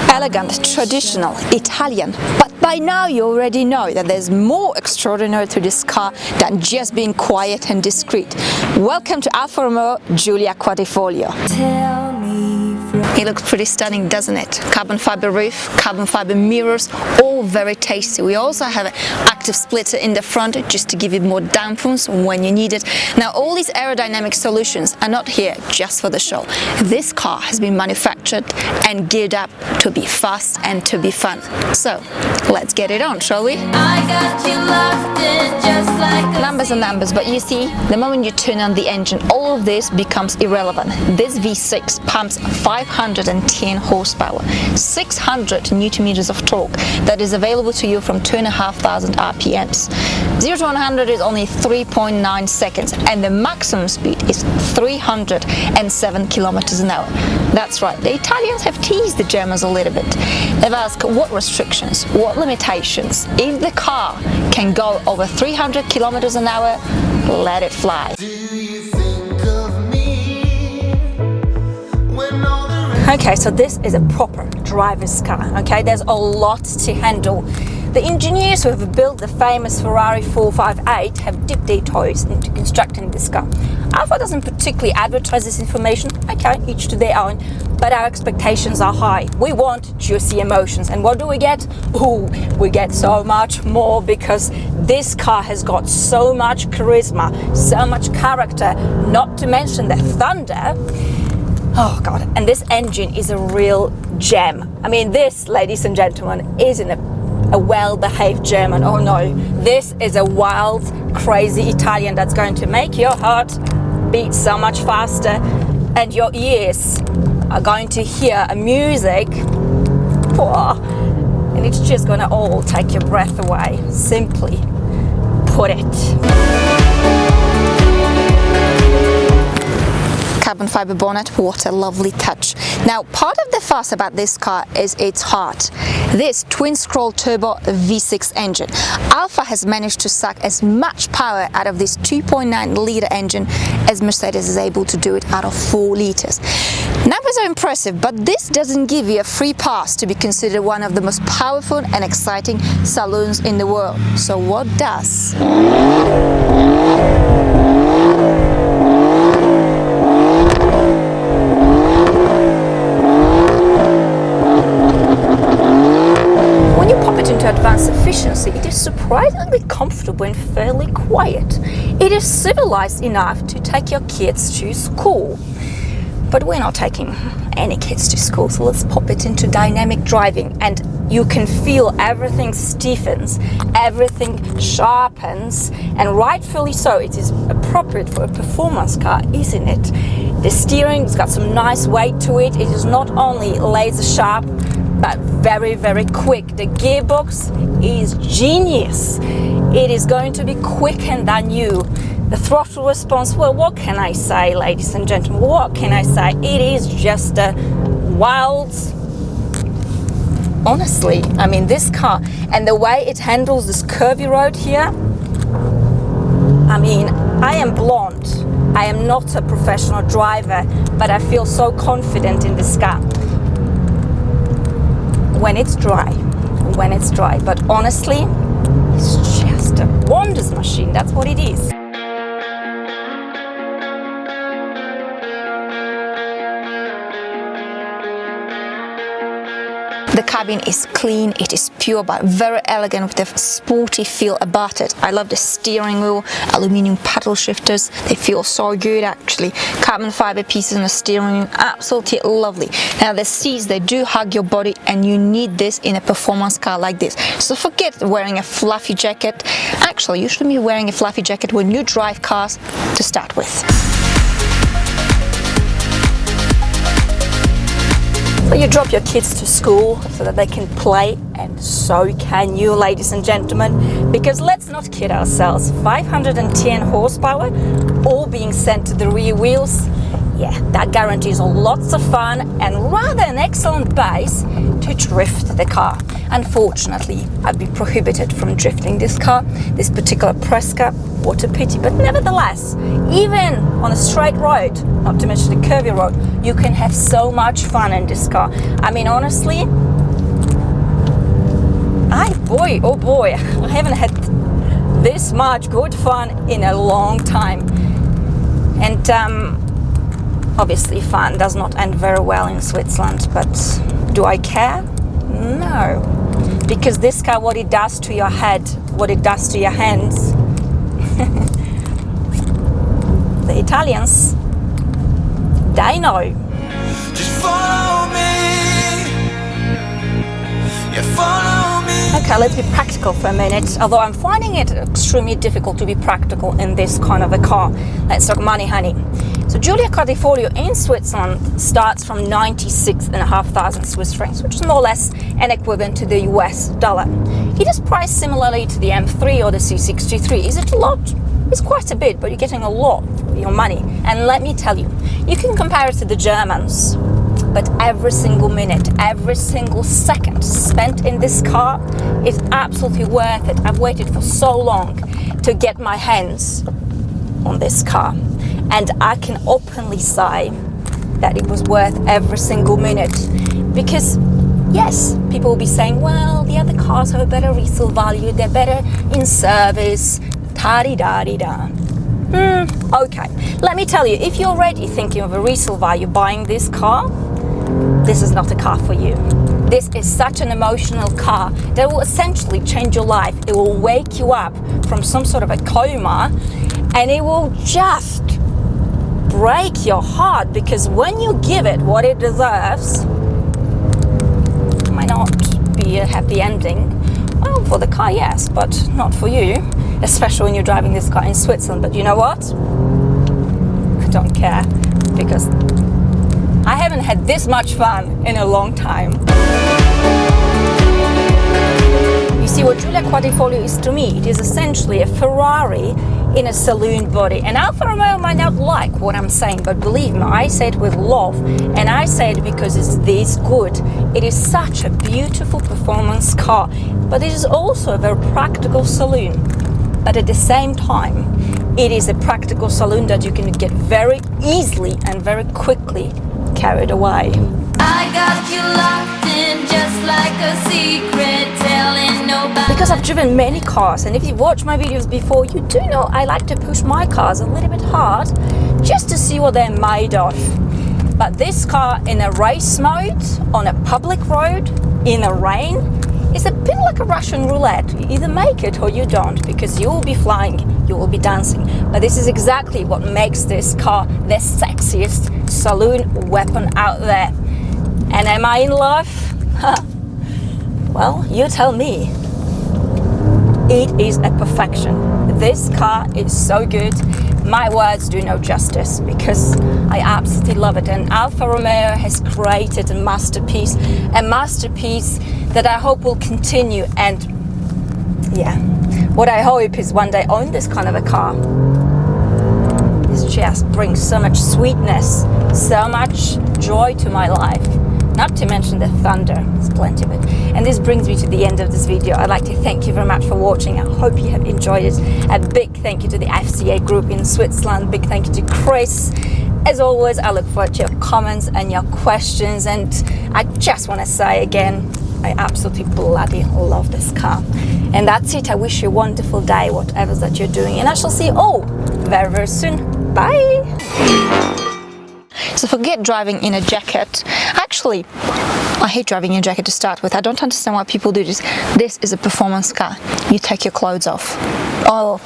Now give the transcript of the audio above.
Elegant, traditional, Italian. But by now you already know that there's more extraordinary to this car than just being quiet and discreet. Welcome to Alfa Romeo Giulia Quadrifoglio. It looks pretty stunning, doesn't it? Carbon fiber roof, carbon fiber mirrors, all very tasty. We also have an active splitter in the front just to give it more downforce when you need it. Now all these aerodynamic solutions are not here just for the show. This car has been manufactured and geared up to be fast and to be fun. So let's get it on, shall we? Numbers are numbers, but you see, the moment you turn on the engine, all of this becomes irrelevant. This V6 pumps 510 horsepower, 600 Nm of torque that is available to you from 2,500 RPMs. 0 to 100 is only 3.9 seconds and the maximum speed is 307 kilometers an hour. That's right, the Italians have teased the Germans a little bit. They've asked what restrictions, what limitations. If the car can go over 300 kilometers an hour, let it fly. Okay, so this is a proper driver's car, okay? There's a lot to handle. The engineers who have built the famous Ferrari 458 have dipped their toes into constructing this car. Alfa doesn't particularly advertise this information, okay, each to their own, but our expectations are high. We want juicy emotions, and what do we get? Ooh, we get so much more, because this car has got so much charisma, so much character, not to mention the thunder. Oh God, and this engine is a real gem. I mean, this, ladies and gentlemen, isn't a well-behaved German. Oh no, this is a wild, crazy Italian that's going to make your heart beat so much faster, and your ears are going to hear a music, and it's just gonna all take your breath away. Simply put it. Carbon fiber bonnet, what a lovely touch. Now, part of the fuss about this car is its heart. This twin-scroll turbo V6 engine. Alfa has managed to suck as much power out of this 2.9-litre engine as Mercedes is able to do it out of 4 litres. Numbers are impressive, but this doesn't give you a free pass to be considered one of the most powerful and exciting saloons in the world. So what does? Advanced efficiency, it is surprisingly comfortable and fairly quiet. It is civilized enough to take your kids to school. But we're not taking any kids to school, so let's pop it into dynamic driving, and you can feel everything stiffens, everything sharpens, and rightfully so. It is appropriate for a performance car, isn't it? The steering's got some nice weight to it. It is not only laser sharp, but very, very quick. The gearbox is genius. It is going to be quicker than you. The throttle response, well, what can I say, ladies and gentlemen? What can I say? It is just a wild, honestly, I mean, this car and the way it handles this curvy road here, I mean, I am blonde. I am not a professional driver, but I feel so confident in this car. When it's dry, but honestly, it's just a wonders machine. That's what it is. The cabin is clean, it is pure but very elegant with a sporty feel about it. I love the steering wheel, aluminium paddle shifters, they feel so good actually. Carbon fiber pieces on the steering wheel, absolutely lovely. Now the seats, they do hug your body, and you need this in a performance car like this. So forget wearing a fluffy jacket. Actually, you shouldn't be wearing a fluffy jacket when you drive cars to start with. So you drop your kids to school so that they can play, and so can you, ladies and gentlemen, because let's not kid ourselves, 510 horsepower, all being sent to the rear wheels, Yeah, that guarantees lots of fun and rather an excellent base to drift the car. Unfortunately, I'd be prohibited from drifting this car, this particular press car. What a pity, but nevertheless, even on a straight road, not to mention the curvy road, you can have so much fun in this car. I mean, honestly, oh boy, I haven't had this much good fun in a long time. And obviously fun does not end very well in Switzerland, but do I care? No, because this car, what it does to your head, what it does to your hands, the Italians, they know. Just follow me. Yeah, follow me. Okay, let's be practical for a minute, although I'm finding it extremely difficult to be practical in this kind of a car. Let's talk money, honey. So Giulia Quadrifoglio in Switzerland starts from 96,500 Swiss francs, which is more or less an equivalent to the US dollar. It is priced similarly to the M3 or the C63. Is it a lot? It's quite a bit, but you're getting a lot for your money. And let me tell you, you can compare it to the Germans, but every single minute, every single second spent in this car is absolutely worth it. I've waited for so long to get my hands on this car, and I can openly say that it was worth every single minute, because yes, people will be saying, well, the other cars have a better resale value, they're better in service, ta-di-da-di-da. Okay, let me tell you, if you're already thinking of a resale value buying this car, this is not a car for you. This is such an emotional car that will essentially change your life. It will wake you up from some sort of a coma, and it will just break your heart, because when you give it what it deserves, it might not be a happy ending. Well, for the car, yes, but not for you, especially when you're driving this car in Switzerland. But you know what? I don't care, because I haven't had this much fun in a long time. You see, what Giulia Quadrifoglio is to me, it is essentially a Ferrari in a saloon body. And Alfa Romeo might not like what I'm saying, but believe me, I say it with love, and I say it because it's this good. It is such a beautiful performance car, but it is also a very practical saloon. But at the same time, it is a practical saloon that you can get very easily and very quickly carried away. I got you locked in just like a secret, telling nobody. Because I've driven many cars, and if you've watched my videos before, you do know I like to push my cars a little bit hard just to see what they're made of. But this car in a race mode, on a public road, in the rain, is a bit like a Russian roulette. You either make it or you don't, because you will be flying, you will be dancing. But this is exactly what makes this car the sexiest saloon weapon out there. And am I in love? Well, you tell me. It is a perfection. This car is so good. My words do no justice, because I absolutely love it. And Alfa Romeo has created a masterpiece that I hope will continue. And yeah, what I hope is one day own this kind of a car. It just brings so much sweetness, so much joy to my life. Not to mention the thunder, there's plenty of it. And this brings me to the end of this video. I'd like to thank you very much for watching. I hope you have enjoyed it. A big thank you to the FCA group in Switzerland. Big thank you to Chris. As always, I look forward to your comments and your questions. And I just want to say again, I absolutely bloody love this car. And that's it. I wish you a wonderful day, whatever that you're doing. And I shall see you all very, very soon. Bye. So forget driving in a jacket. Actually, I hate driving in a jacket to start with. I don't understand why people do this. This is a performance car. You take your clothes off. Oh.